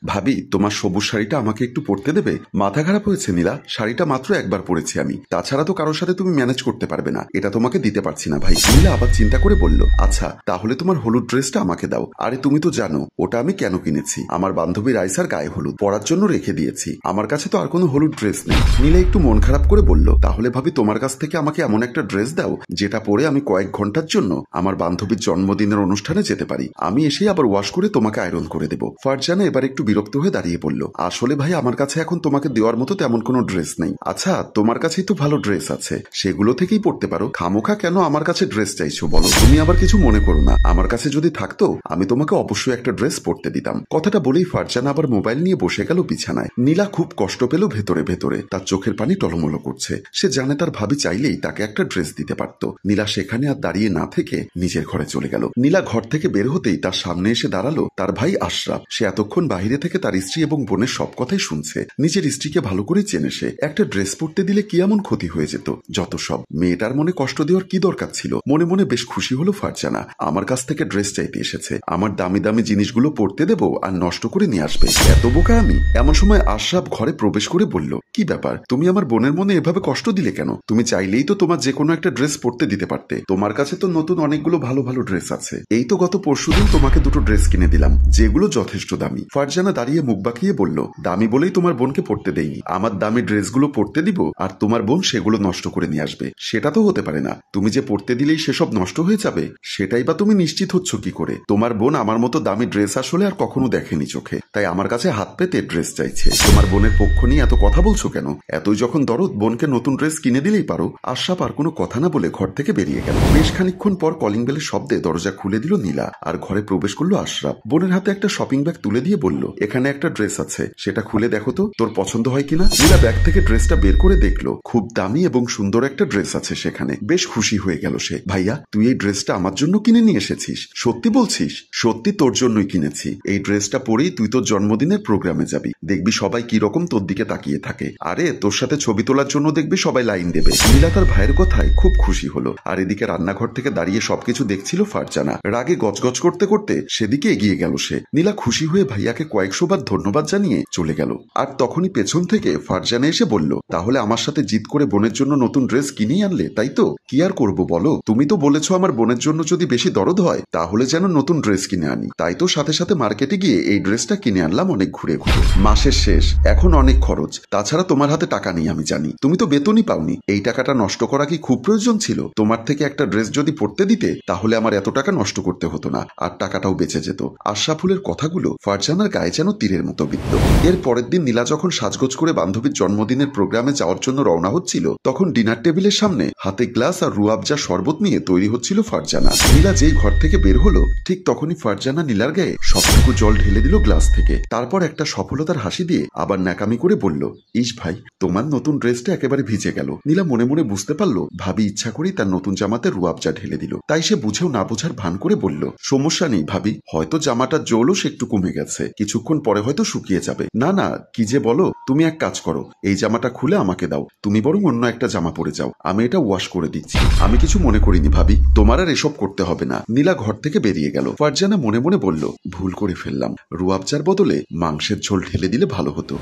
ভাবি, তোমার সবুজ শাড়িটা আমাকে একটু পরতে দেবে? মাথা খারাপ হয়েছে নীলা, শাড়িটা মাত্র একবার পরেছি আমি, তাছাড়া তো কারোর সাথে তুমি ম্যানেজ করতে পারবে না, এটা তোমাকে দিতে পারছি না ভাই। নীলা আবার চিন্তা করে বলল, আচ্ছা তাহলে তোমার হলুদ ড্রেসটা আমাকে দাও। আরে তুমি তো জানো ওটা আমি কেন কিনেছি, আমার বান্ধবী রাইসার গায়ে হলুদ পরার জন্য রেখে দিয়েছি, আমার কাছে তো আর কোনো হলুদ ড্রেস নেই। নীলা একটু মন খারাপ করে বলল, তাহলে ভাবি তোমার কাছ থেকে আমাকে এমন একটা ড্রেস দাও যেটা পরে আমি কয়েক ঘন্টার জন্য আমার বান্ধবীর জন্মদিনের অনুষ্ঠানে যেতে পারি, আমি এসেই আবার ওয়াশ করে তোমাকে আয়রন করে দেবো। ফারজানা এবার একটু বিরক্ত হয়ে দাঁড়িয়ে পড়ল, আসলে ভাই আমার কাছে এখন তোমাকে দেওয়ার মতো তেমন কোনো ড্রেস নেই। আচ্ছা তোমার কাছেই তো ভালো ড্রেস আছে, সেগুলো থেকেই পড়তে পারো, খামোখা কেন আমার কাছে ড্রেস চাইছো বলো? তুমি আবার কিছু মনে করো না, আমার কাছে যদি থাকতো আমি তোমাকে অবশ্যই একটা ড্রেস পরতে দিতাম। কথাটা বলেই ফারজানা আবার মোবাইল নিয়ে বসে গেল বিছানায়। নীলা খুব কষ্ট পেল ভেতরে ভেতরে, তার চোখের পানি টলমলো করছে। সে জানে তার ভাবি চাইলেই তাকে একটা ড্রেস দিতে পারত। নীলা সেখানে আর দাঁড়িয়ে না থেকে নিজের ঘরে চলে গেল। নীলা ঘর থেকে বের হতেই তার সামনে এসে দাঁড়ালো তার ভাই আশরাফ। সে এতক্ষণ বাইরে থেকে তার স্ত্রী এবং বোনের সব কথাই শুনছে, নিজের স্ত্রীকে ভালো করে চেনে সে। একটা ড্রেস পরতে দিলে কি এমন ক্ষতি হয়ে যেত, যত সব। মেয়েটার মনে কষ্ট দেওয়ার কি দরকার ছিল? মনে মনে বেশ খুশি হলো ফারজানা, আমার কাছ থেকে ড্রেস চাইতে এসেছে, আমার দামি দামি জিনিসগুলো পরতে দেবো আর নষ্ট করে নিয়ে আসবে, এত বোকা আমি? এমন সময় আশরাফ ঘরে প্রবেশ করে বলল, কি ব্যাপার, তুমি আমার বোনের মনে এভাবে কষ্ট দিলে কেন? তুমি চাইলেই তো তোমার যে কোনো একটা ড্রেস পরতে দিতে পারতে, তোমার কাছে তো নতুন অনেকগুলো ভালো ভালো ড্রেস আছে, এই তো গত পরশুদিন তোমাকে দুটো ড্রেস কিনে দিলাম যেগুলো যথেষ্ট দামি। ফারজানা দাঁড়িয়ে মুখ বাঁকিয়ে বলল, দামি বলেই তোমার বোনকে পরতে দেইনি, আমার দামি ড্রেসগুলো পরতে দিব আর তোমার বোন সেগুলো নষ্ট করে নিয়ে আসবে, সেটা তো হতে পারে না। তুমি যে পরতে দিলেই সেসব নষ্ট হয়ে যাবে, সেটাই বা তুমি নিশ্চিত হচ্ছ কি করে? তোমার বোন আমার মতো দামি ড্রেস আসলে আর কখনো দেখেনি চোখে, তাই আমার কাছে হাত পেতে ড্রেস চাইছে। তোমার বোনের পক্ষ নিয়ে এত কথা বলছো কেন? এতই যখন দরদ, বোনকে নতুন ড্রেস কিনে দিলেই পারো। আশরাফ আর কোনো কথা না বলে ঘর থেকে বেরিয়ে গেল। বেশ খানিকক্ষণ পর কলিং বেলের শব্দে দরজা খুলে দিল নীলা, আর ঘরে প্রবেশ করলো আশরাফ। বোনের হাতে একটা শপিং ব্যাগ তুলে দিয়ে বলল, এখানে একটা ড্রেস আছে, সেটা খুলে দেখো তো তোর পছন্দ হয় কিনা। নীলা ব্যাগ থেকে ড্রেসটা বের করে দেখলো, খুব দামি এবং সুন্দর একটা ড্রেস আছে সেখানে। বেশ খুশি হয়ে গেল সে। ভাইয়া তুই এই ড্রেসটা আমার জন্য কিনে নিয়ে এসেছিস? সত্যি বলছিস? সত্যি তোর জন্যই কিনেছি, এই ড্রেসটা পরেই তুই তোর জন্মদিনের প্রোগ্রামে যাবি, দেখবি সবাই কিরকম তোর দিকে তাকিয়ে থাকে, আরে তোর সাথে ছবি তোলার জন্য দেখবি সবাই লাইন দেবে। নীলা তার ভাইয়ের কথায় খুব খুশি হলো। আর এদিকে রান্নাঘর থেকে দাঁড়িয়ে সবকিছু দেখছিল ফারজানা, রাগে গজগজ করতে করতে সেদিকে এগিয়ে গেল সে। নীলা খুশি হয়ে ভাইয়াকে কয়েকশো বার ধন্যবাদ জানিয়ে চলে গেল। আর তখনই পেছন থেকে ফারজানা এসে বলল, তাহলে আমার সাথে জিদ করে বোনের জন্য নতুন ড্রেস কিনেই আনলে তাই তো? কি আর করবো বলো, তুমি তো বলেছো আমার বোনের জন্য যদি বেশি দরদ হয় তাহলে যেন নতুন ড্রেস কিনে আনি, তাই তো সাথে সাথে মার্কেটে গিয়ে এই ড্রেসটা কিনে আনলাম অনেক ঘুরে ঘুরে। মাসের শেষ, এখন অনেক খরচ, তাছাড়া তোমার হাতে টাকা নেই আমি জানি, তুমি তো বেতনই পাওনি, এই টাকাটা নষ্ট করা কি খুব প্রয়োজন ছিল? তোমার থেকে একটা ড্রেস যদি পরতে দিতে তাহলে আমার এত টাকা নষ্ট করতে হতো না, আর টাকাটাও বেঁচে যেত। আশরাফুলের কথাগুলো ফারজানার গায়ে যেন তীরের মতো বিদ্ধ। এর পরের দিন নীলা যখন সাজগোজ করে বান্ধবীর জন্মদিনের প্রোগ্রামে যাওয়ার জন্য রওনা হচ্ছিল, তখন ডিনার টেবিলের সামনে হাতে গ্লাস আর রুয়াবজা শরবত নিয়ে তৈরি হচ্ছিল ফারজানা। নীলা যেই ঘর থেকে বের হলো, ঠিক তখনই ফারজানা নীলার গায়ে সবটুকু জল ঢেলে দিল গ্লাস থেকে। তারপর একটা সফলতার হাসি দিয়ে আবার ন্যাকামি করে বলল, ইস ভাই, তোমার নতুন ড্রেসটা একেবারে ভিজে গেল। নীলা মনে মনে বুঝতে পারলো ভাবি ইচ্ছা করেই তার নতুন জামাতে রুয়াবজা ঢেলে দিল। তাই সে বুঝেও না বোঝার ভান করে বলল, সমস্যা নেই ভাবি, হয়তো জামাটার জৌলস একটু কমে গেছে, কিছুক্ষণ পরে হয়তো শুকিয়ে যাবে। না না, কি যে বলো, তুমি এক কাজ করো, এই জামাটা খুলে আমাকে দাও, তুমি বরং অন্য একটা জামা পরে যাও, আমি এটা ওয়াশ করে দিচ্ছি। আমি কিছু মনে করিনি ভাবি, তোমার আর এসব করতে হবে না। নীলা ঘর থেকে বেরিয়ে গেল। ফারজানা মনে মনে বলল, ভুল করে ফেললাম, রুয়াবজার বদলে মাংসের ঝোল ঢেলে দিলে ভালো হতো।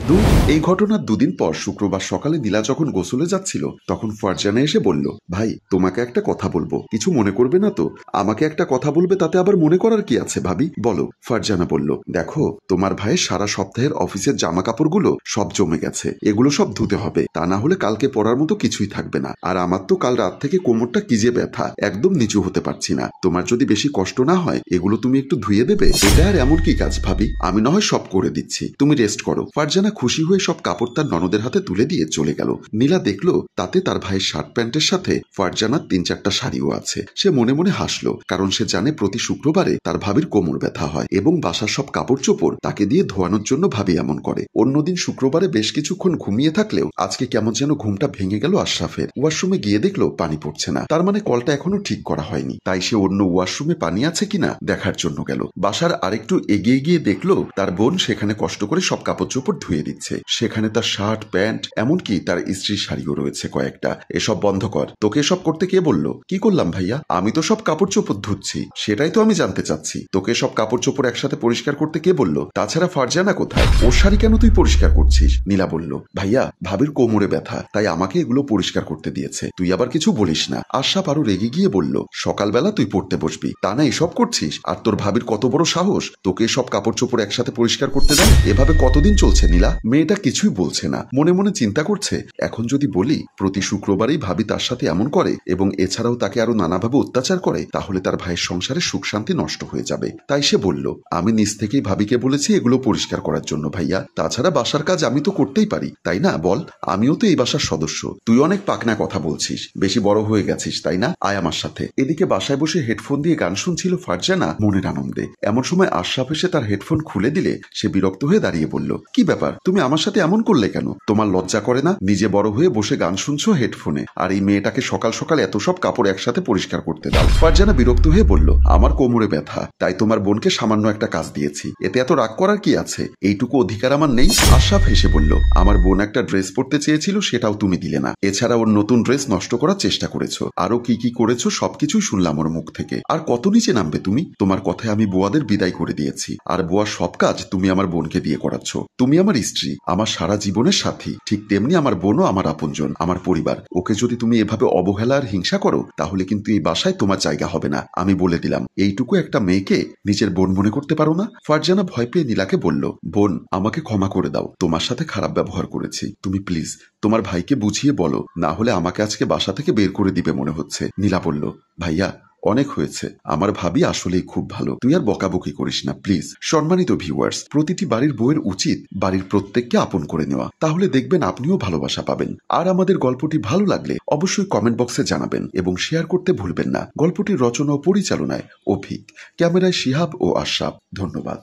এই ঘটনার দুদিন পর শুক্রবার সকালে নীলা যখন গোসলে যাচ্ছিল, তখন ফারজানা এসে বলল, ভাই তোমাকে একটা কথা বলবো, কিছু মনে করবে না তো? আমাকে একটা কথা বলবে, তাতে আবার মনে করার কি আছে ভাবি, বলো। ফারজানা বলল, দেখো তোমার ভাইয়ের সারা সপ্তাহের অফিসের জামা কাপড়গুলো সব জমে গেছে, এগুলো সব ধুতে হবে, তা না হলে কালকে পরার মতো কিছুই থাকবে না। আর আমার তো কাল রাত থেকে কোমরটা কি যে ব্যথা, একদম নিচু হতে পারছি না, তোমার যদি বেশি কষ্ট না হয় এগুলো তুমি একটু ধুয়ে দেবে? এটা আর এমন কি কাজ ভাবি, আমি না হয় সব করে দিচ্ছি, তুমি রেস্ট করো। ফারজানা খুশি হয়ে সব কাপড় তার ননদের হাতে তুলে দিয়ে চলে গেল। নীলা দেখলো তাতে তার ভাইয়ের শার্ট প্যান্টের সাথে ফারজানার 3-4টা শাড়িও আছে। সে মনে মনে হাসলো, কারণ সে জানে প্রতি শুক্রবারে তার ভাবির কোমর ব্যথা হয় এবং বাসার সব কাপড় চোপড় তাকে দিয়ে ধোয়ানোর জন্য ভাবি এমন করে। অন্যদিন শুক্রবারে বেশ কিছুক্ষণ ঘুমিয়ে থাকলেও আজকে কেমন যেন ঘুমটা ভেঙে গেল আশরাফের। ওয়াশরুমে গিয়ে দেখলো পানি পড়ছে না, তার মানে কলটা এখনো ঠিক করা হয়নি। তাই সে অন্য ওয়াশরুমে পানি আছে কিনা দেখার জন্য গেল। বাসার আরেকটু এগিয়ে গিয়ে দেখলো তার বোন সেখানে কষ্ট করে সব কাপড় চোপড় ধুয়ে দিচ্ছে, সেখানে তার শার্ট প্যান্ট এমনকি তার স্ত্রীর শাড়িও রয়েছে কয়েকটা। এসব বন্ধ কর। তোকে এসব করতে কে বললো? কি করলাম ভাইয়া? আমি তো সব কাপড় চোপড় ধুচ্ছি, সেটাই তো আমি জানতে চাচ্ছি। তোকে সব কাপড় চোপড় একসাথে পরিষ্কার করতে কে বললো? তাছাড়া ফারজানা কোথায়? ওর শাড়ি কেন তুই পরিষ্কার করছিস? নীলা বলল, ভাইয়া ভাবির কোমরে ব্যথা, তাই আমাকে এগুলো পরিষ্কার করতে দিয়েছে। তুই আবার কিছু বলিস না। আশরাফ আরো রেগে গিয়ে বলল, সকালবেলা তুই পড়তে বসবি, তা না এসব করছিস? আর তোর ভাবির কত বড় সাহস তোকে সব কাপড় চোপড় একসাথে পরিষ্কার করতে দেয়? এভাবে কতদিন চলছে নীলা? মেয়েটা কিছুই বলছে না, মনে মনে চিন্তা করছে, এখন যদি বলি প্রতি শুক্রবারেই ভাবি তার সাথে এমন করে এবং এছাড়াও তাকে আরো নানাভাবে অত্যাচার করে, তাহলে তার ভাইয়ের সংসারে সুখ শান্তি নষ্ট হয়ে যাবে। তাই সে বলল, আমি নিজ থেকেই ভাবিকে বলেছি এগুলো পরিষ্কার করার জন্য ভাইয়া। তাছাড়া বাসার কাজ আমি তো করতেই পারি, তাই না? বল, আমিও তো এই বাসার সদস্য। তুই অনেক পাকনা কথা বলছিস, বেশি বড় হয়ে গেছিস, তাই না? আয় আমার সাথে। এদিকে বাসায় বসে হেডফোন দিয়ে গান শুনছিল ফারজানা মনের আনন্দে। এমন সময় আশরাফ এসে তার হেডফোন খুলে দিলে সে বিরক্ত হয়ে দাঁড়িয়ে বলল, কি ব্যাপার, তুমি আমার সাথে এমন করলে কেন? তোমার লজ্জা করে না? নিজে বড় হয়ে বসে গান শুনছো হেডফোনে, আর এই মেয়েটাকে সকাল সকাল এত সব কাপড় একসাথে পরিষ্কার করতে দাও। ফারজানা বিরক্ত হয়ে বলল, আমার কোমরে ব্যথা, তাই তোমার বোনকে সামান্য একটা কাজ দিয়েছি, এতে এত রাগ করার কি আছে? এইটুকু অধিকার আমার নেই? আশরাফ হেসে বলল, আমার বোন একটা ড্রেস পরতে চেয়েছিল, সেটাও তুমি দিলে না। এছাড়া ওর নতুন ড্রেস নষ্ট করার চেষ্টা করেছো, আরো কি কি করেছো সবকিছুই শুনলাম ওর মুখ থেকে। আর কত নিচে নামবে তুমি? তোমার কথায় আমি বুয়াদের বিদায় করে দিয়েছি, আর বুয়ার সব কাজ তুমি আমার বোনকে দিয়ে করাচ্ছ। তুমি আমার স্ত্রী, আমার সারা জীবনের সাথী, ঠিক তেমনি আমার বোনও আমার আপনজন, আমার পরিবার। ওকে যদি তুমি এভাবে অবহেলা আর হিংসা করো, তাহলে কিন্তু এই বাসায় তোমার জায়গা হবে না, আমি বলে দিলাম। এইটুকু একটা মেয়েকে নিজের বোন মনে করতে পারো না? ফারজানা ভয় পেয়ে নীলাকে বলল, বোন আমাকে ক্ষমা করে দাও, তোমার সাথে খারাপ ব্যবহার করেছি। তুমি প্লিজ তোমার ভাইকে বুঝিয়ে বলো, না হলে আমাকে আজকে বাসা থেকে বের করে দিবে মনে হচ্ছে। নীলা বলল, ভাইয়া অনেক হয়েছে, আমার ভাবি আসলেই খুব ভালো, তুই আর বকাবকি করিস না প্লিজ। সম্মানিত ভিউয়ার্স, প্রতিটি বাড়ির বউয়ের উচিত বাড়ির প্রত্যেককে আপন করে নেওয়া, তাহলে দেখবেন আপনিও ভালোবাসা পাবেন। আর আমাদের গল্পটি ভালো লাগলে অবশ্যই কমেন্ট বক্সে জানাবেন এবং শেয়ার করতে ভুলবেন না। গল্পটির রচনা ও পরিচালনায় অভিক, ক্যামেরায় শিহাব ও আশরাফ। ধন্যবাদ।